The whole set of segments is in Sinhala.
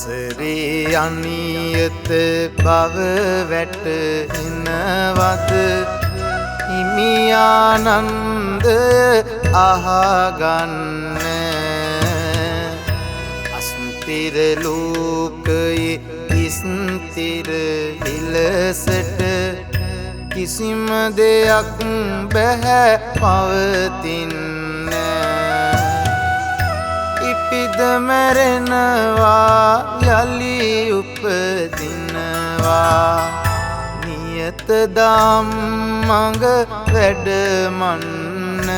සසරේ අනියත බව වැටෙනවද හිමියානන්ද අහගන්න අස්තිර ලෝකයේ ස්ථිර විලසට කිසිම දෙයක් බැහැ පවතින්න ඉපිද මැරෙනවා යලි උපදිනවා නියත දම් මඟ වැඩමන්න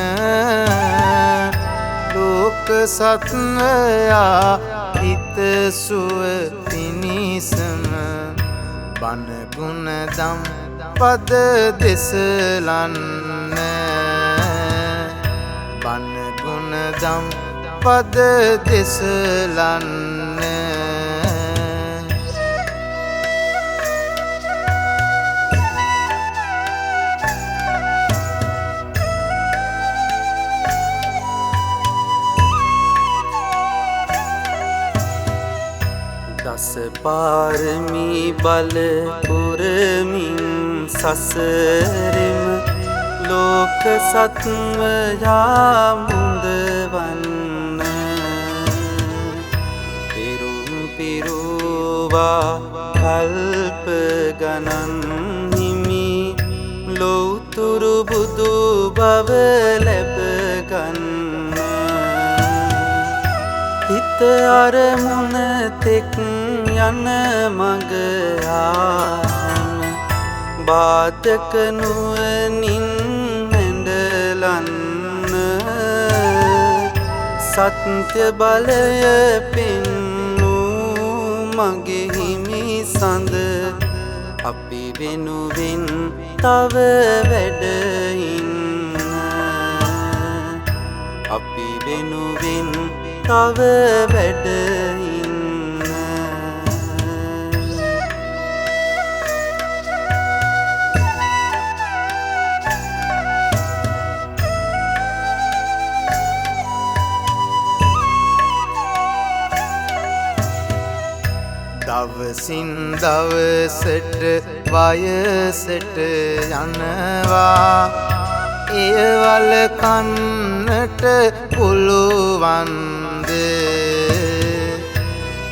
ලෝක සත්වයා හිත සුව පිණිසම බණ ගුණ දම් පද දෙසලන්න බණ ගුණ දම් පද දෙසලන්න දස පාරමී බල පුරමින් සසරෙම ලෝක සත්වයා මුදවන්න පිරුම් පිරුවා කල්ප ගණන් හිමි ලෝතුරු බුදු බව ලැබගන්න හිත අරමුණ තෙක් යන මඟ ආම බාධක නුවණින් හැඬලන්න සත්‍ය බලය පෙන්වූ මගේ හිමි සඳ අපි වෙනුවෙන් තව වැඩ ඉන්න අපි වෙනුවෙන් තව වැඩ ඉන්න දවසින් දවසට වයසට යනවා එයවල කන්නට පුළුවන්ද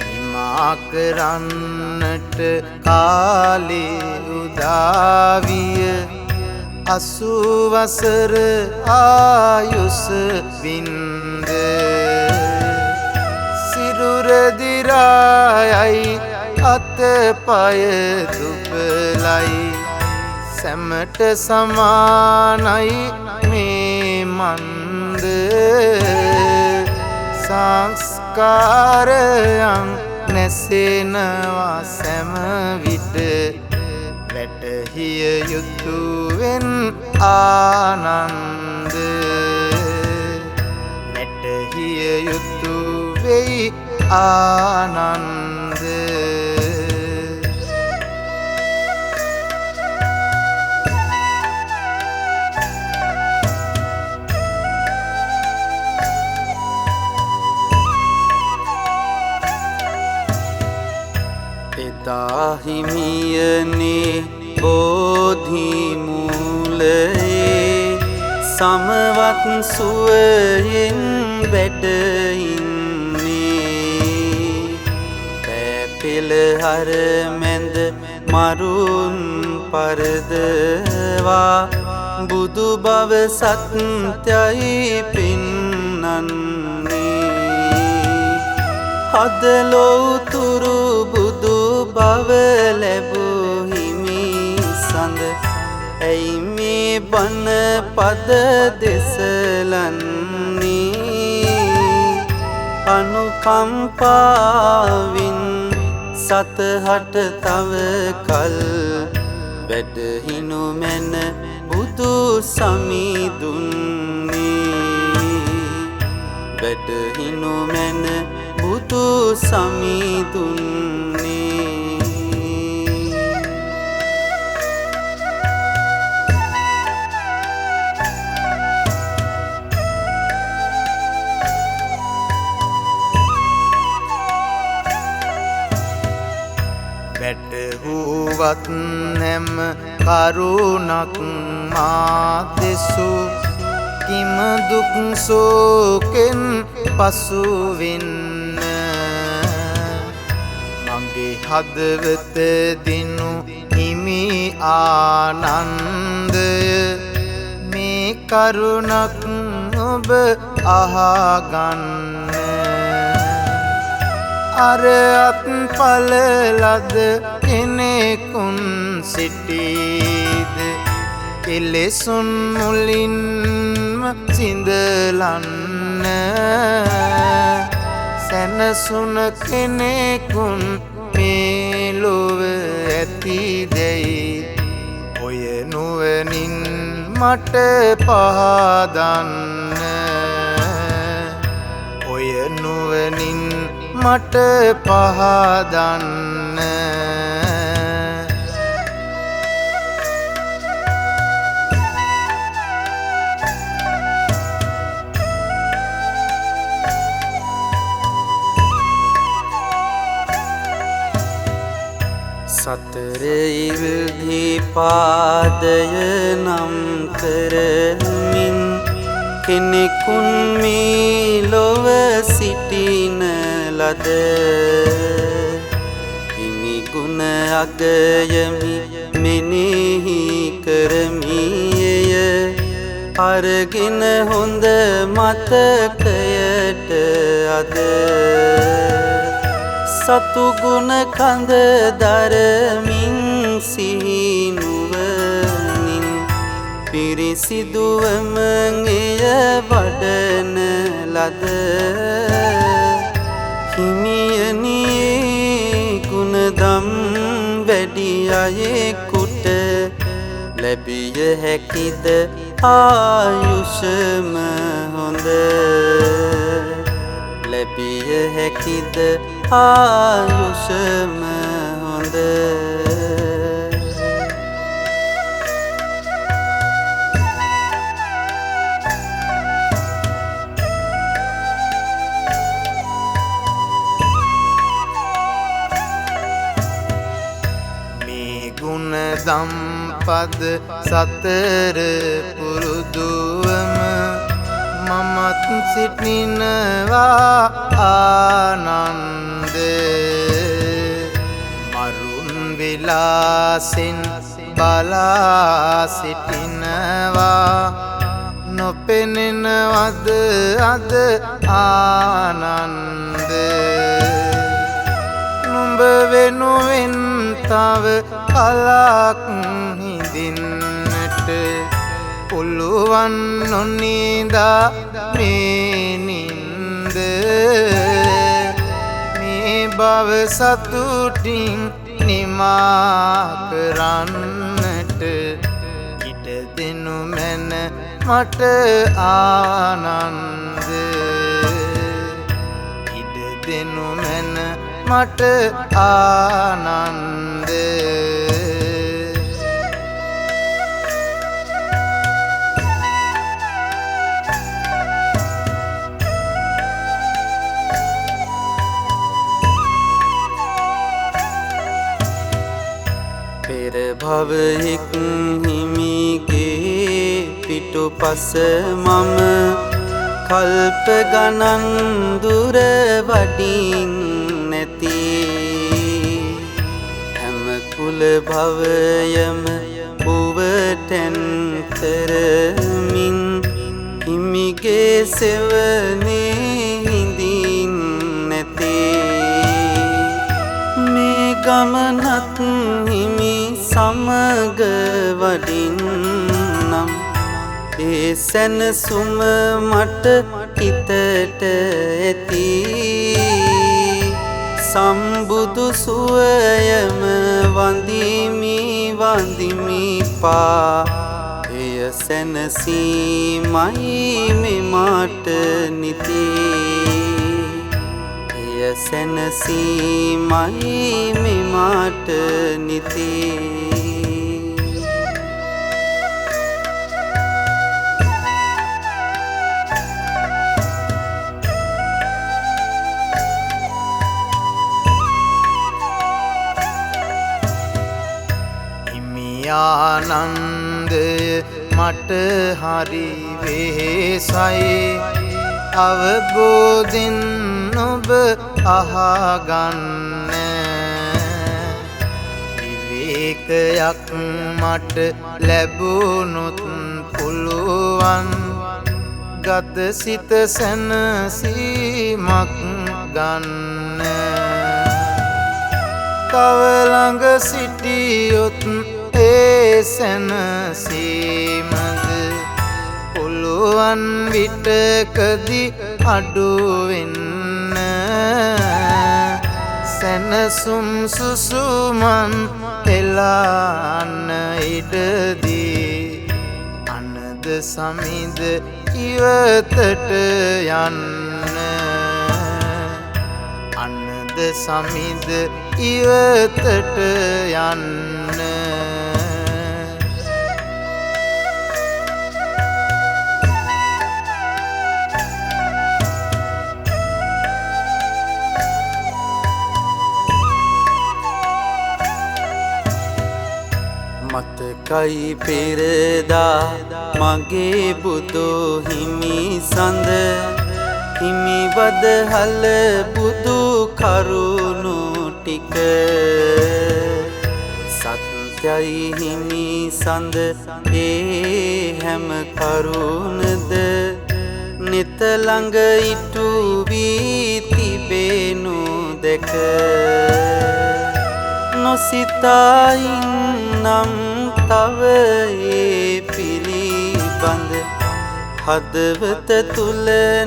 හිමා කරන්නට කාලේ උදාවිය 80 වසර ආයුෂ වින්ද සිරුර දිරායයි අතපය දුබලයි සැමට සමානයි මේ මන්ද සංස්කාරයන් නැසෙනවා සෑම විට වැටහිය යුතුවෙන් ආනන්ද වැටහිය යුතු වෙයි ආනන්ද හිමියනේ බෝධි මූලයේ සමවත් සුවයෙන් වැඩ ඉන්නේ පැපෙළහර මැද මරුන් පරදවා බුදු බව සත්‍යයි පෙන්නන්නේ අද ලෝතුරු බුදු බව ලැබූ හිමි සඳ ඇයි මේ බණ පද දෙසලන්නේ අනුකම්පාවෙන් සතහට තව කල් වැඩහිනු මැන බුදු සමිඳුන්නේ වැඩහිනු මැන බුදු සමිඳුන්නේ වැටහුවත් නැම කරුණක් මා දෙසු කිම දුක් සෝකෙන් පසුවෙන්න මගේ හදවත දිනු හිමි ආනන්දය මේ කරුණක් ඔබ අහගන්න අර අත්පලලද කෙනෙකුන් සිටීද කෙලෙසුන් මුලින්ම සිඳලන්න සැනසුන කෙනෙකුන් මේ ලොව ඇතිදැයි ඔය නුවණින් මට පහදන්න ඔය නුවණින් මට පහදන්න සතර ඉර්ධි පාදය නම් කරමින් කෙනෙකුන් මේ ලොව සිටින ලද හිමි ගුණ අගයමි මෙනෙහි කරමිය අරගෙන හොඳ මතකයට අද සතු ගුණ කඳ දරමින් සිහිනුවනින් පිරිසිදුවම එය වඩන ලද හිමියනියේ ගුණදම් වැඩි අයෙකුට ලැබිය හැකිද ආයුෂම හොඳ ලැබිය හැකිද ආයුෂම හොඳ මේ ගුණදම් පද සතර පුරුදුවම මමත් සිටිනවා ආනන්ද මරුන් විලාසෙන් බලා සිටිනවා නොපෙනෙනවද අද ආනන්ද නුඹ වෙනුවෙන් තව කලක් හිඳින්නට පුළුවන් නොනිදා මේ නින්ද මේ බව සතුටින් නිමා කරන්නට ඉඩ දෙනු මැන මට ආනන්ද ඉඩ දෙනු මැන මට ආනන්ද පෙර භවයෙක් හිමිගේ පිටුපස මම කල්ප ගණන් දුර වඩින් නැති හැම කුල භවයම පුවටැන් කරමින් හිමිගේ සෙවනේ හිඳින් නැති මේ ගමනත් හිමි සමග වඩින්නම් ඒ සැනසුම මට හිතට ඇති සම්බුදු සුවයම වඳිමි වඳිමි පා එය සැනසීමයි මෙමට නිති එය සැනසීමයි මෙමට නිති ආනන්දය මට හරි වෙහෙසයි අවබෝධෙන් ඔබ අහගන්න විවේකයක් මට ලැබුණොත් පුළුවන් ගත සිත සැනසීමක් ගන්න තව ළඟ සිටියොත් ඒ සැනසීමද පුළුවන් විටකදී අඩු වෙන්න සැනසුම් සුසුමන් එලාන්න ඉඩදී අනද සමිඳ ඉවතට යන්න අනද සමිඳ ඉවතට යන්න මතකයි පෙරදා මගේ බුදු හිමි සඳ හිමි වදහල බුදු කරුණු ටික සත්‍යයි හිමි සඳ ඒ හැම කරුණද නිත ළඟ ඉටු වී තිබෙනු දැක නොසිතායින්නම් තව ඒ පිළිබඳ හදවත තුල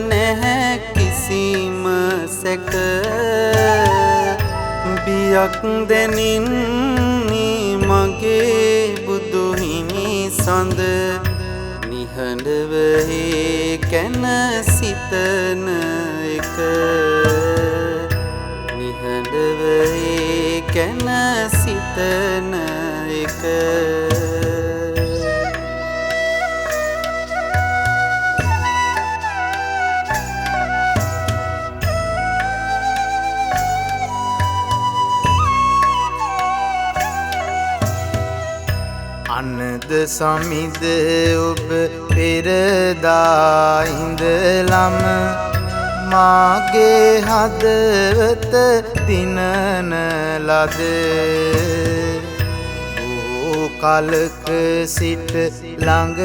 නැහැ කිසිම සැක බියක් දැනින්නේ මගේ බුදු හිමි සඳ නිහඬව ඒ ගැන සිතන එක නිහඬව ඒ ගැන සිතන එක අනද සමිඳ ඔබ පෙරදා ඉඳලම මාගේ හදවත දිනන ලද බොහෝ කලක සිට ළඟ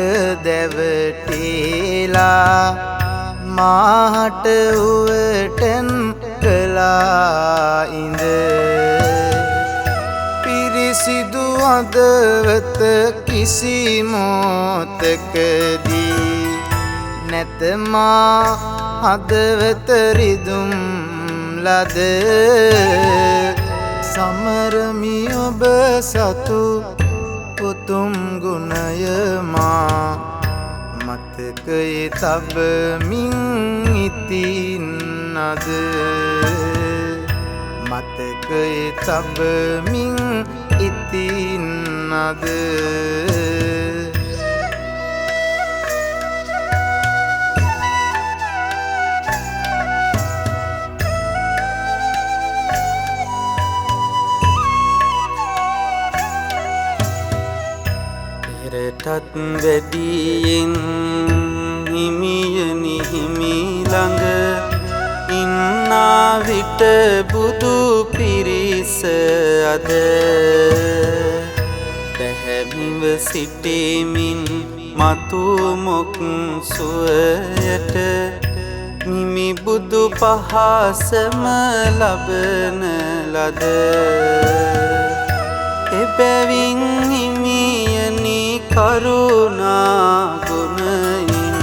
දැවටීලා මාහට උවටෙන් කළා ඉඳ පිරිසිදු හදවත කිසි මොහොතකදී නැත මා හදවත රිදුම් ලද සමරමි ඔබ සතු උතුම් ගුණය මා මතකයේ තබමින් ඉතින් අද මතකයේ තබමින් ඉතින් අද පෙරටත් වැඩියෙන් හිමියනි හිමි ළඟ ඉන්නා විට බුදු පිරිස අද දැහැමිව සිටිමින් මතු මොක් සුවයට හිමි බුදු පහසම ලබන ලද එබැවින් හිමියනි කරුණා ගුණයින්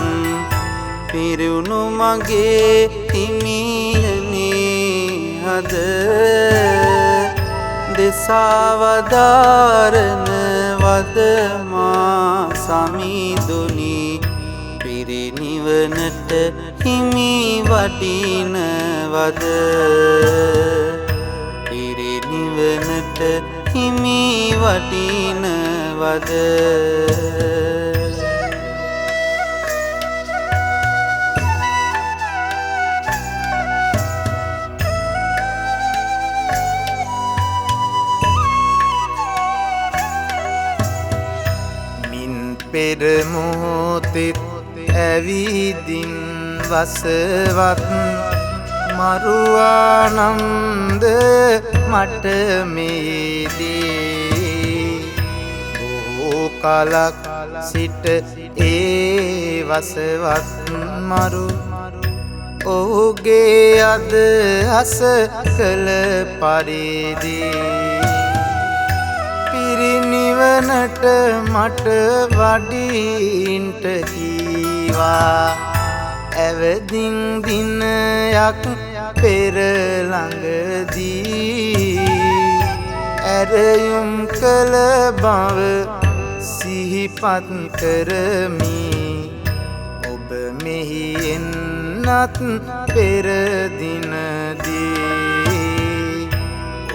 පිරුණු මගේ හිමියනි හද දෙසවදාරන වදමා සමිඳුනි පිරිනිවනට හිමි වඩිනවද පිරිනිවනට හිමි වඩිනවද පෙර මොහොතෙත් ඇවිදින් වසවත් මරුවානන්ද මට මේදී බොහෝ කලක් සිට ඒ වසවත් මරු ඔහුගේ අදහස කළ පරිදි පිරිනිවනට මට වඩින්ට කීවා ඇවදින් දිනයක් පෙර ළඟදී ඇරයුම් කළ බව සිහිපත් කරමි ඔබ මෙහි එන්නත් පෙර දිනදී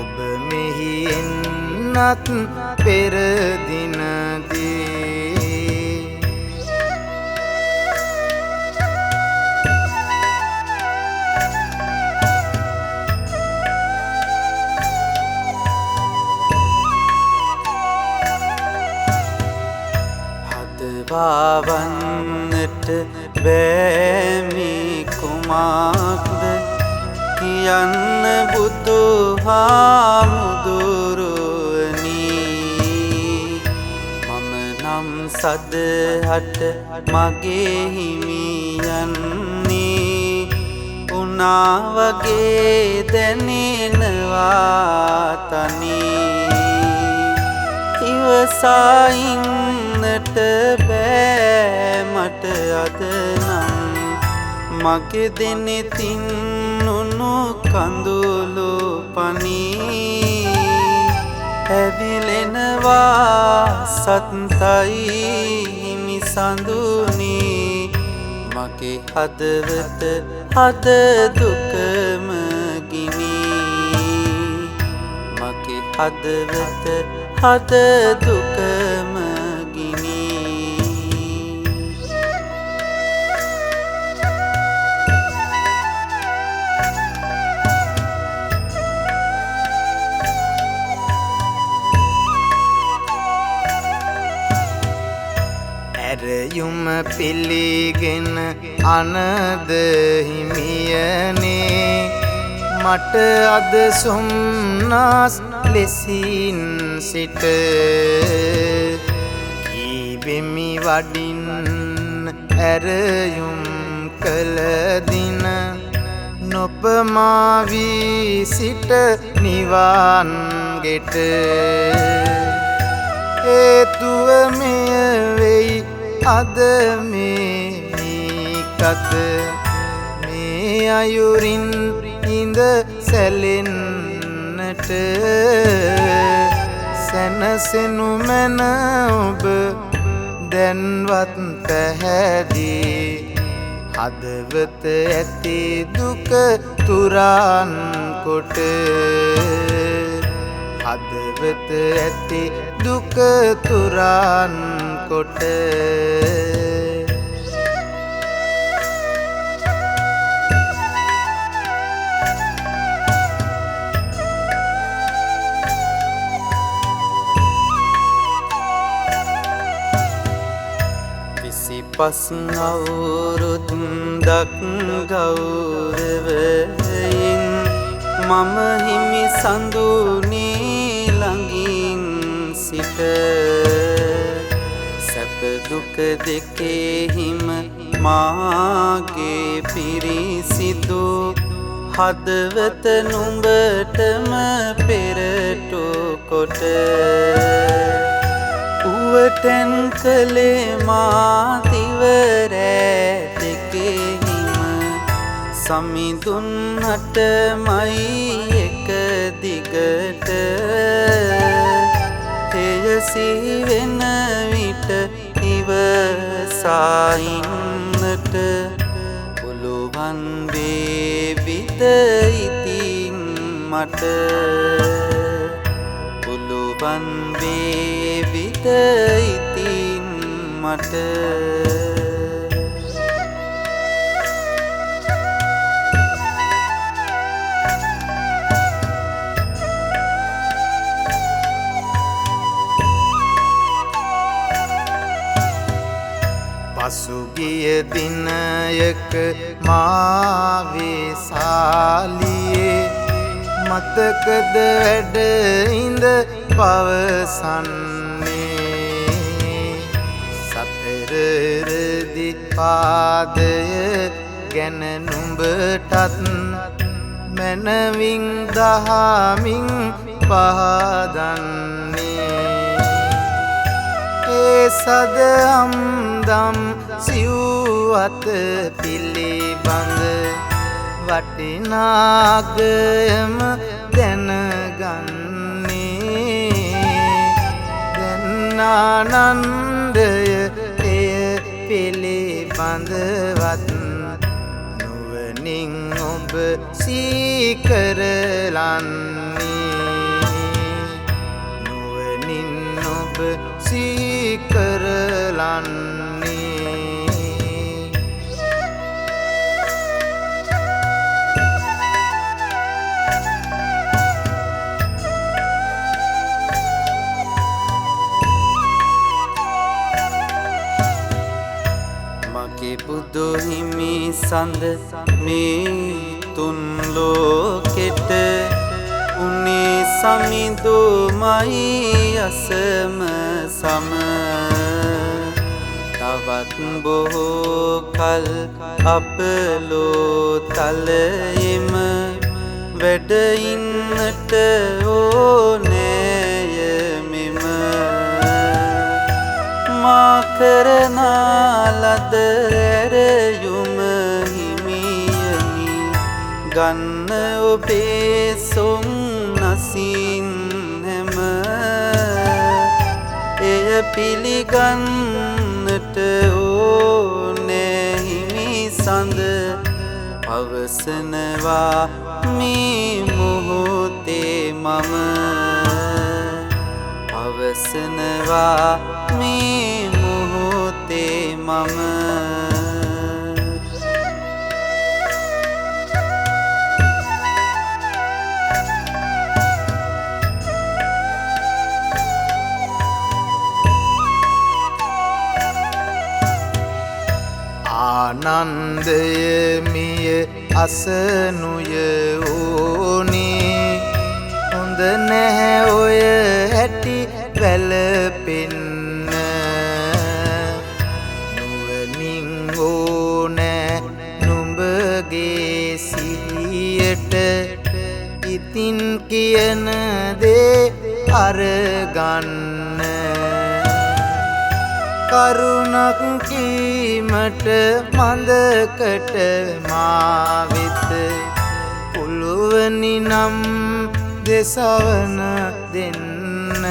ඔබ මෙහි එන්නත් පෙර දිනදී හදවන්නට බෑමි කුමක්ද කියන්න බුදු හාමුදුරුවනි මම නම් සදහට මගේ හිමියන්නේ උනා වගේ දැනෙනවා තනී ඉවසයින්නට බෑ මට අද නම් මගේ දෙනෙතින් උණු කඳුළු පනී ඇවිලෙනවා සත්තයි හිමි සඳුනී මගේ හදවත හද දුකම ගිනී මගේ හදවත හද දුකම ගිනී ඇරයුම පිළිගෙන අනද හිමියනේ මට අද සොම්නස් ලෙසින් සිට කීවෙමි වඩින් ඇරයුම් කළ දින නොපමාවී සිට නිවන් ගෙට හේතුව මෙය වෙයි අද මේකත මේ අයුරින් ඉඳ සැලෙන්නට සැනසෙනු මැන ඔබ දැන්වත් පැහැදී හදවත ඇති දුක තුරන් කොට හදවත ඇති දුක තුරන් කොට පස් අවුරුද්දක් ගෞරවයෙන් මම හිමි සඳුනේ ළඟින් සිට සැප දුක දෙකේ හිම මාගේ පිරිසිදු හදවත නුඹටම පෙරටු කොට උවටැන් කළේ මාතිවරෑ දෙකෙහිම සමිඳුන්නටමයි එක දිගට එයසිවෙන විට ඉවසයින්නට පුළුවන් වේවිද ඉතින් මට පුළුවන් වේවිද ඉතින් මට ගිය දිනයක මාවේ සාලියේ මතකද වැඩ ඉඳ පවසන්නේ සතරරදි පාදය ගැන නුඹටත් මැනවින් දහමින් පහදන්නේ ඒ සදම්දම් සිව්වත පිළිබඳ වටිනාගයම දැනගන්නේ දැන්නානන්දය එය පිළිබඳවත් නුවණින් ඔබ සීකරලන්නේ නුවණින් ඔබ සීකරලන්නේ මගේ බුදු හිමි සඳ මේ තුන් ලෝකෙට උනේ සමිඳුමයි අසම සම තවත් බොහෝ කල් අපලෝ තලයෙම වැඩ ඉන්නට ඕනෑය මෙම මා කරනා ලද ඇරයුම හිමියනි ගන්න ඔබේ සොම් නසින් හැම එය පිළිගන්නට ඕනෑ හිමි සඳ අවසනවා මේ මොහොතේ මම අවසනවා මේ මොහොතේ මම ආනන්දය මිය අසනුය ඕනේ හොඳ නැහැ ඔය හැටි වැළපෙන්න නුවණින් ඕනෑ නුඹගේ සිහියට ඉතින් කියන දේ අරගන්න කරුණක් කීමට මඳකට මා වෙත පුළුවනි නම් දෙසවන දෙන්න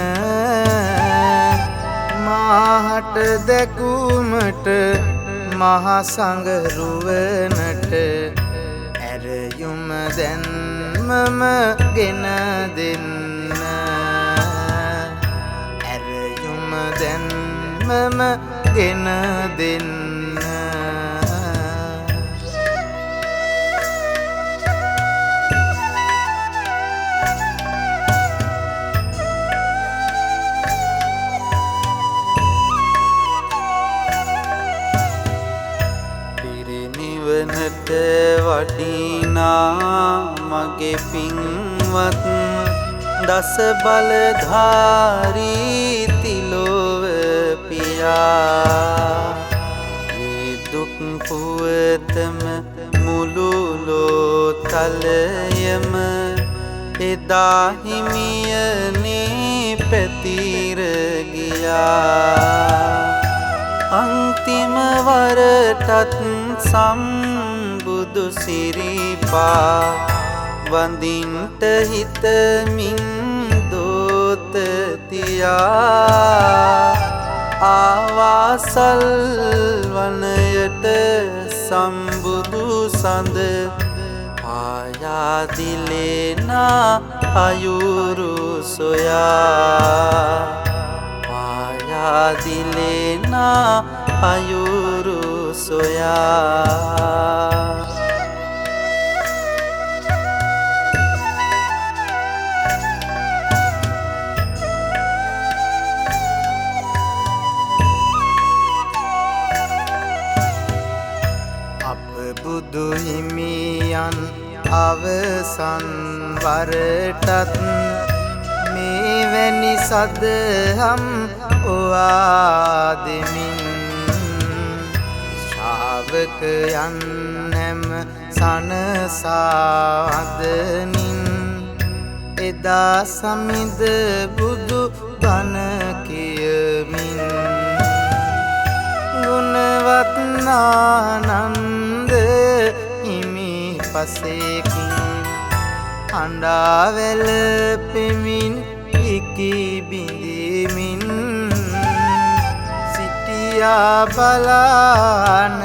මාහට දැකුමට මහ සංගරුවනට ඇරයුම දැන්මම ගෙන දෙන්න ඇරයුම දැන්මම ගෙන දෙන්න නිවනට වටිනා මගේ පින්වත් දස බලධාරී තිලොව පියා මේ දුක් පුවතම මුළු ලෝතලයම එදා හිමියනේ පැතිර ගියා අන්තිම වරටත් සම්බුදු සිරිපා වඳින්ට හිතමින් දෝත තියා ආවාසල් වනයට සම්බුදු සඳ පායාදිලේනා අයුරු සොයා පායාදිලේනා අයුරු සොයා අවසන් වරටත් මේ වැනි සදහම් ඔයා දෙමින් ශ්‍රාවකයන් හැම සනසාදනින් එදා සමිඳ බුදු බණ කියමින් ගුණවත් ආනන්ද හිමි පසේකින් අඬා වැළපෙමින් ඉකි බිඳෙමින් සිටියා බලාන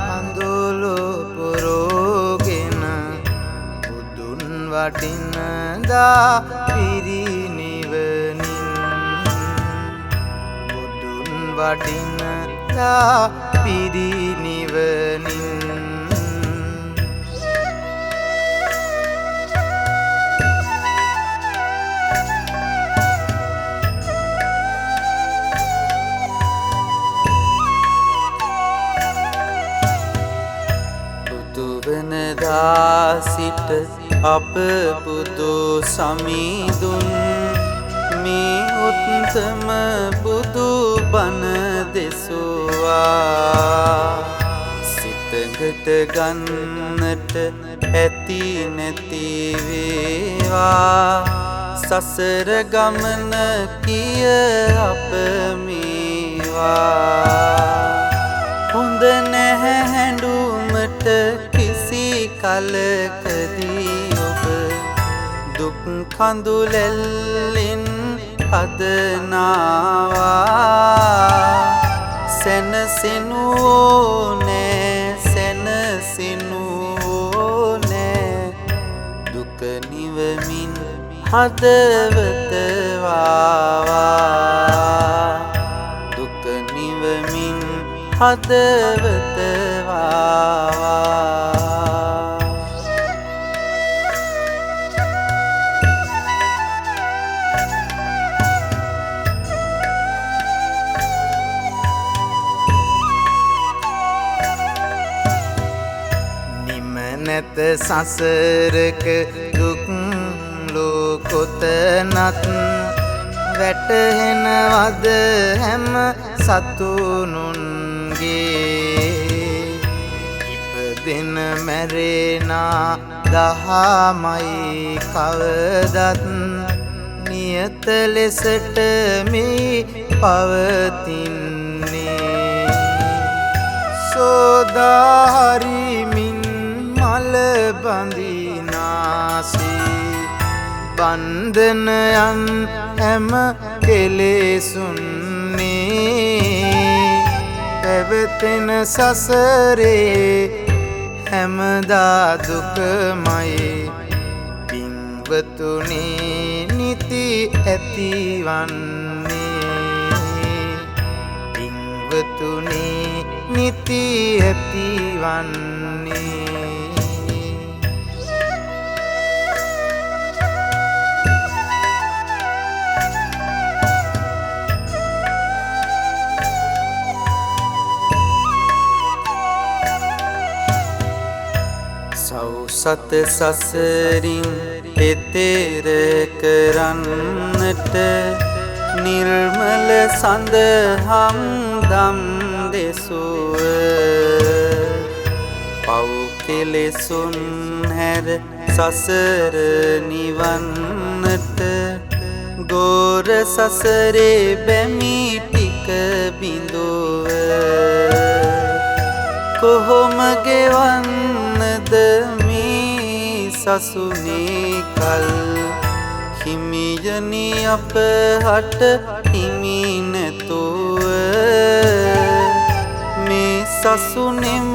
අඳුළු පුරෝගෙන බුදුන් වඩිනදා පිරිනිවනින් බුදුන් වඩිනදා පිරිනිවනින් බුදුවනදා සිට අප බුදු සමිඳුන් මේ උත්තම බුදු බණ දෙසුවා සිතකට ගන්නට ඇති නැති වේවා සසර ගමන කිය අප මේවා හොඳ නැහැ හැඬුමට කිසි කලකදී ඔබ දුක් කඳුලැල්ලෙන් හදනවා සැනසෙනු ඕනෑ සැනසෙනු ඕනෑ දුක නිවමින් හදවත වාවා දුක නිවමින් හදවත වාවා නැත සසරක දුක් ලෝකොතනත් වැටහෙනවද හැම සතුනුන්ගේ ඉපදෙන මැරෙනා දහමයි කවදත් නියත ලෙසට මේ පවතින්නේ සෝදාහරිමින් මල බඳිනාසේ බන්ධනයන් හැම කෙලෙසුන්නේ පැවතෙන සසරේ හැමදා දුකමයි පින්වතුනේ නිති ඇතිවන්නේ පින්වතුනේ නිති ඇතිවන්නේ සත සසරින් එතෙර කරන්නට නිර්මල සඳහම් දම් දෙසුව පව් කෙලෙසුන් හැර සසර නිවන්නට ගෝර සසරේ බැමි ටික බිඳුව කොහොම ගෙවන්නද මේ සසුනේ කල් හිමියනි අප හට හිමි නැතුව මේ සසුනෙම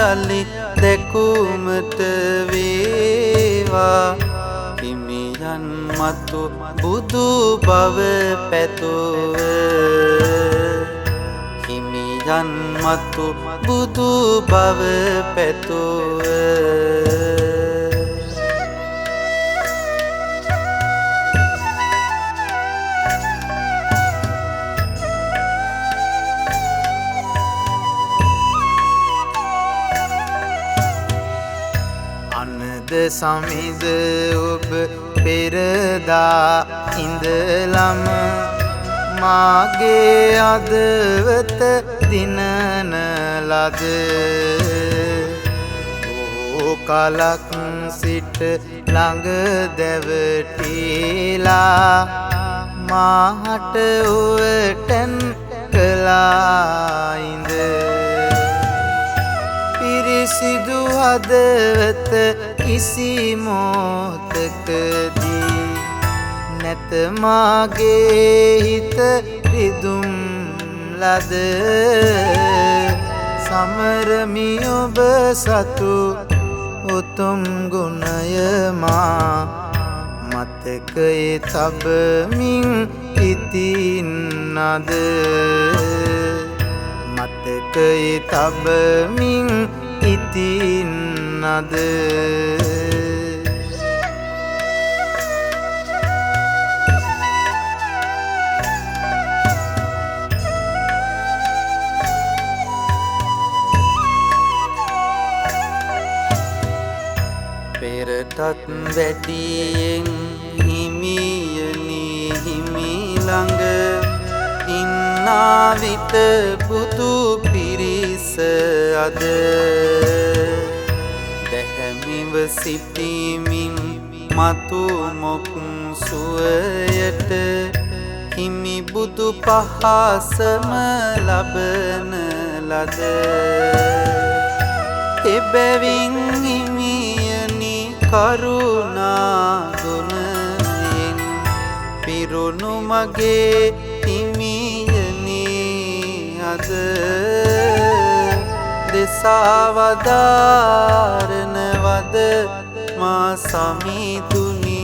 යලි දැකුමට වේවා හිමියන් මතු බුදු බව පැතුව හිමියන් මතු බුදු බව පැතුව සමිද ඔබ පෙරදා ඉඳලම මාගේ අදවත දිනන ලද කලක් සිට ළඟ දැවටිලා මාහට ඔවටන් කලායින්ද පිරිසිදු හදවත කිසි මොහොතකදී නැත මාගේ හිත රිදුම් ලද සමරමි ඔබ සතු උතුම් ගුණය මා මතකයේ තබමින් ඉතින්නද මතකයේ තබමින් ඉතින්නද පෙරටත් වැඩියෙන් හිමියනි හිමි ළඟ ඉන්නා විට බුදු පිරිස අද දැහැමිව සිටිමින් මතු මොක් සුවයට හිමි බුදු පහසම ලබන ලද එබැවින් හිමියනි කරුණා ගුණයෙන් පිරුණු මගේ හිමියනි අද දෙසාවදාරනවද මා සමිඳුනි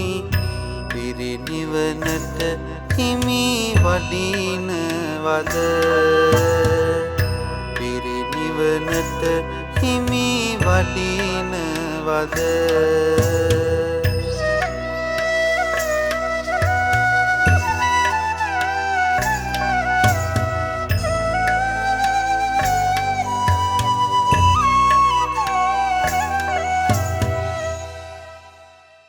පිරිනිවනට හිමි වඩිනවද පිරිනිවනට හිමි වඩිනවද